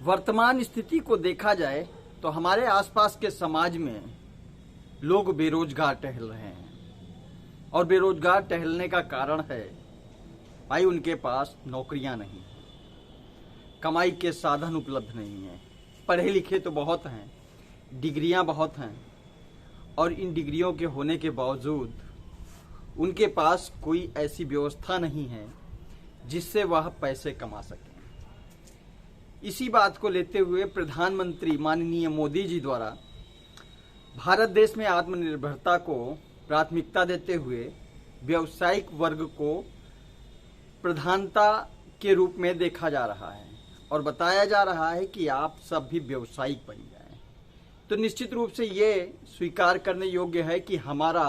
वर्तमान स्थिति को देखा जाए तो हमारे आसपास के समाज में लोग बेरोजगार टहल रहे हैं। और बेरोजगार टहलने का कारण है भाई उनके पास नौकरियां नहीं, कमाई के साधन उपलब्ध नहीं हैं। पढ़े लिखे तो बहुत हैं, डिग्रियां बहुत हैं, और इन डिग्रियों के होने के बावजूद उनके पास कोई ऐसी व्यवस्था नहीं है जिससे वह पैसे कमा सकें। इसी बात को लेते हुए प्रधानमंत्री माननीय मोदी जी द्वारा भारत देश में आत्मनिर्भरता को प्राथमिकता देते हुए व्यावसायिक वर्ग को प्रधानता के रूप में देखा जा रहा है और बताया जा रहा है कि आप सब भी व्यावसायिक बन जाएं। तो निश्चित रूप से ये स्वीकार करने योग्य है कि हमारा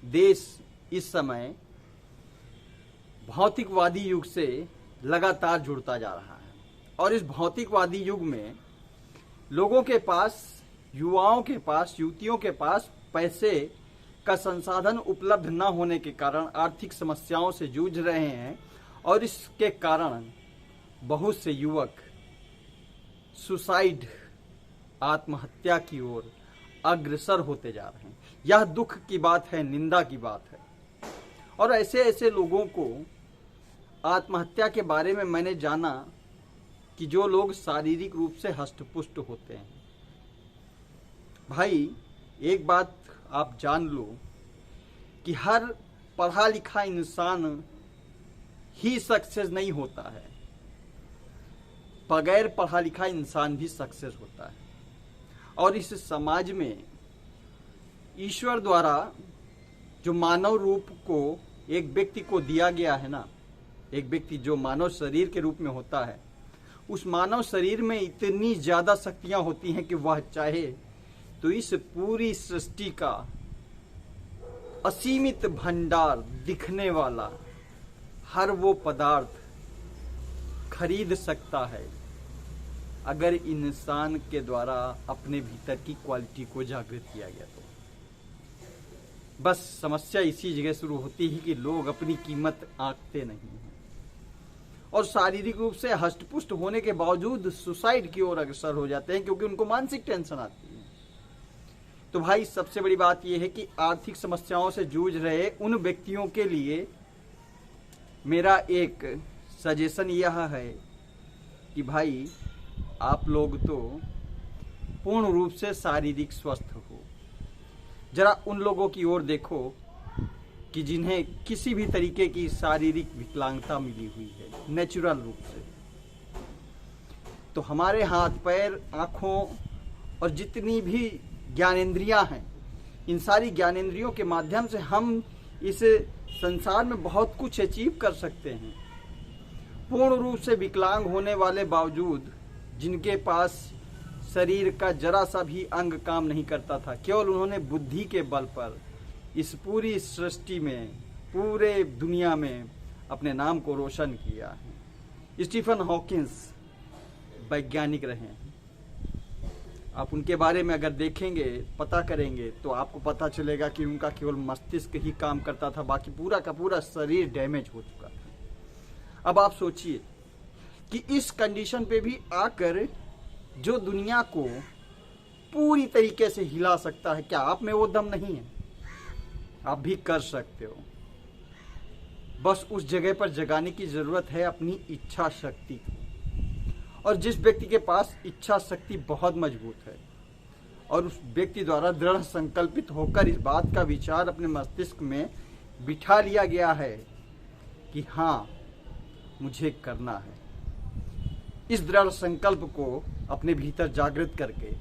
देश इस समय भौतिकवादी युग से लगातार जुड़ता जा रहा है। और इस भौतिकवादी युग में लोगों के पास, युवाओं के पास, युवतियों के पास पैसे का संसाधन उपलब्ध न होने के कारण आर्थिक समस्याओं से जूझ रहे हैं। और इसके कारण बहुत से युवक सुसाइड, आत्महत्या की ओर अग्रसर होते जा रहे हैं। यह दुख की बात है, निंदा की बात है। और ऐसे ऐसे लोगों को आत्महत्या के बारे में मैंने जाना कि जो लोग शारीरिक रूप से हष्टपुष्ट होते हैं। भाई एक बात आप जान लो कि हर पढ़ा लिखा इंसान ही सक्सेस नहीं होता है, बगैर पढ़ा लिखा इंसान भी सक्सेस होता है। और इस समाज में ईश्वर द्वारा जो मानव रूप को एक व्यक्ति को दिया गया है ना, एक व्यक्ति जो मानव शरीर के रूप में होता है, उस मानव शरीर में इतनी ज्यादा शक्तियां होती हैं कि वह चाहे तो इस पूरी सृष्टि का असीमित भंडार दिखने वाला हर वो पदार्थ खरीद सकता है अगर इंसान के द्वारा अपने भीतर की क्वालिटी को जागृत किया गया तो। बस समस्या इसी जगह शुरू होती है कि लोग अपनी कीमत आंकते नहीं हैं और शारीरिक रूप से हष्टपुष्ट होने के बावजूद सुसाइड की ओर अग्रसर हो जाते हैं क्योंकि उनको मानसिक टेंशन आती है। तो भाई सबसे बड़ी बात यह है कि आर्थिक समस्याओं से जूझ रहे उन व्यक्तियों के लिए मेरा एक सजेशन यह है कि भाई आप लोग तो पूर्ण रूप से शारीरिक स्वस्थ हो। जरा उन लोगों की ओर देखो कि जिन्हें किसी भी तरीके की शारीरिक विकलांगता मिली हुई है नेचुरल रूप से। तो हमारे हाथ, पैर, आँखों और जितनी भी ज्ञानेंद्रियां हैं, इन सारी ज्ञानेंद्रियों के माध्यम से हम इस संसार में बहुत कुछ अचीव कर सकते हैं। पूर्ण रूप से विकलांग होने वाले बावजूद जिनके पास शरीर का जरा सा भी अंग काम नहीं करता था, केवल उन्होंने बुद्धि के बल पर इस पूरी सृष्टि में, पूरे दुनिया में अपने नाम को रोशन किया है। स्टीफन हॉकिंस वैज्ञानिक रहे हैं। आप उनके बारे में अगर देखेंगे, पता करेंगे तो आपको पता चलेगा कि उनका केवल मस्तिष्क ही काम करता था, बाकी पूरा का पूरा शरीर डैमेज हो चुका था। अब आप सोचिए कि इस कंडीशन पे भी आकर जो दुनिया को पूरी तरीके से हिला सकता है, क्या आप में वो दम नहीं है? आप भी कर सकते हो। बस उस जगह पर जगाने की जरूरत है अपनी इच्छा शक्ति को। और जिस व्यक्ति के पास इच्छा शक्ति बहुत मजबूत है और उस व्यक्ति द्वारा दृढ़ संकल्पित होकर इस बात का विचार अपने मस्तिष्क में बिठा लिया गया है कि हाँ मुझे करना है, इस दृढ़ संकल्प को अपने भीतर जागृत करके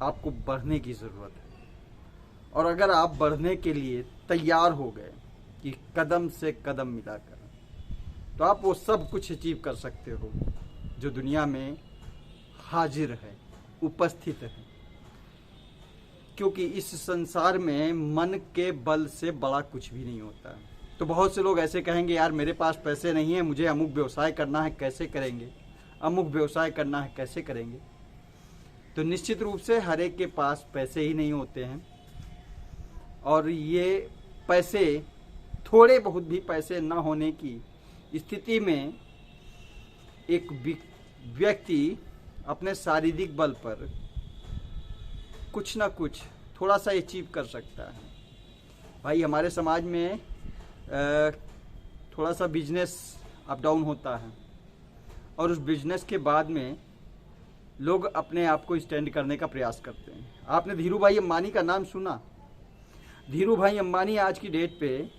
आपको बढ़ने की जरूरत है। और अगर आप बढ़ने के लिए तैयार हो गए कि कदम से कदम मिलाकर, तो आप वो सब कुछ अचीव कर सकते हो जो दुनिया में हाजिर है, उपस्थित है। क्योंकि इस संसार में मन के बल से बड़ा कुछ भी नहीं होता है। तो बहुत से लोग ऐसे कहेंगे, यार मेरे पास पैसे नहीं है, मुझे अमुक व्यवसाय करना है, कैसे करेंगे? अमुक व्यवसाय करना है, कैसे करेंगे? तो निश्चित रूप से हर एक के पास पैसे ही नहीं होते हैं। और ये पैसे, थोड़े बहुत भी पैसे न होने की स्थिति में एक व्यक्ति अपने शारीरिक बल पर कुछ ना कुछ थोड़ा सा अचीव कर सकता है। भाई हमारे समाज में थोड़ा सा बिजनेस अप डाउन होता है और उस बिजनेस के बाद में लोग अपने आप को स्टैंड करने का प्रयास करते हैं। आपने धीरू भाई अंबानी का नाम सुना? धीरू भाई अंबानी आज की डेट पे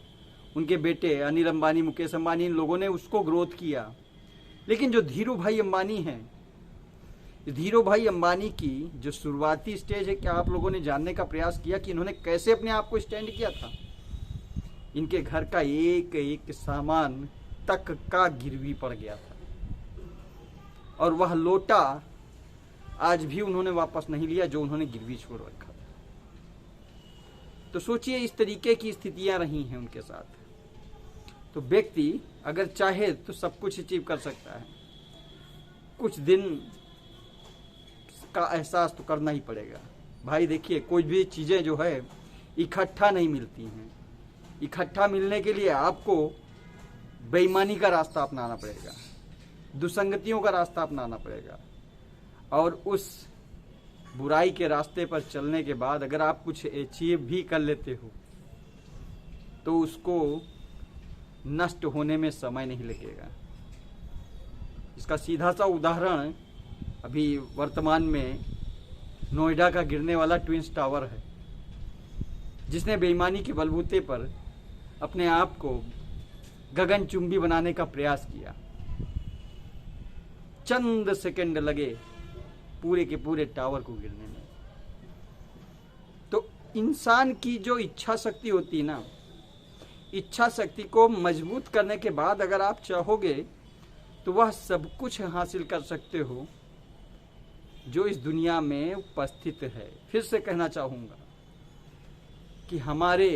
उनके बेटे अनिल अंबानी, मुकेश अंबानी, इन लोगों ने उसको ग्रोथ किया। लेकिन जो धीरू भाई अंबानी हैं, धीरू भाई अंबानी की जो शुरुआती स्टेज है, क्या आप लोगों ने जानने का प्रयास किया कि इन्होंने कैसे अपने आप को स्टैंड किया था? इनके घर का एक एक सामान तक का गिरवी पड़ गया था और वह लोटा आज भी उन्होंने वापस नहीं लिया जो उन्होंने गिरवी छोड़ रखा था। तो सोचिए इस तरीके की स्थितियां रही हैं उनके साथ। तो व्यक्ति अगर चाहे तो सब कुछ अचीव कर सकता है, कुछ दिन का एहसास तो करना ही पड़ेगा। भाई देखिए, कोई भी चीज़ें जो है इकट्ठा नहीं मिलती हैं। इकट्ठा मिलने के लिए आपको बेईमानी का रास्ता अपनाना पड़ेगा, दुसंगतियों का रास्ता अपनाना पड़ेगा। और उस बुराई के रास्ते पर चलने के बाद अगर आप कुछ अचीव भी कर लेते हो तो उसको नष्ट होने में समय नहीं लगेगा। इसका सीधा सा उदाहरण अभी वर्तमान में नोएडा का गिरने वाला ट्विंस टावर है, जिसने बेईमानी के बलबूते पर अपने आप को गगनचुंबी बनाने का प्रयास किया। चंद सेकंड लगे पूरे के पूरे टावर को गिरने में। तो इंसान की जो इच्छा शक्ति होती है ना, इच्छा शक्ति को मजबूत करने के बाद अगर आप चाहोगे तो वह सब कुछ हासिल कर सकते हो जो इस दुनिया में उपस्थित है। फिर से कहना चाहूँगा कि हमारे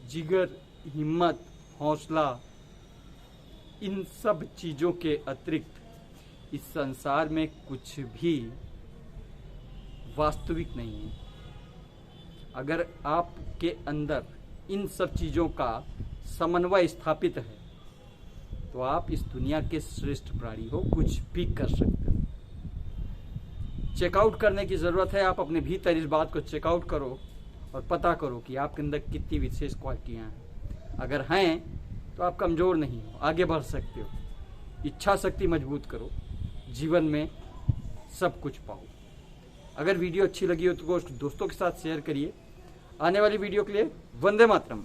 जिगर, हिम्मत, हौसला, इन सब चीज़ों के अतिरिक्त इस संसार में कुछ भी वास्तविक नहीं है। अगर आपके अंदर इन सब चीज़ों का समन्वय स्थापित है तो आप इस दुनिया के श्रेष्ठ प्राणी हो, कुछ भी कर सकते हो। चेकआउट करने की ज़रूरत है। आप अपने भीतर इस बात को चेकआउट करो और पता करो कि आपके अंदर कितनी विशेष क्वालिटियाँ हैं। अगर हैं तो आप कमज़ोर नहीं हो, आगे बढ़ सकते हो। इच्छा शक्ति मजबूत करो, जीवन में सब कुछ पाओ। अगर वीडियो अच्छी लगी हो तो दोस्तों के साथ शेयर करिए। आने वाली वीडियो के लिए वंदे मातरम।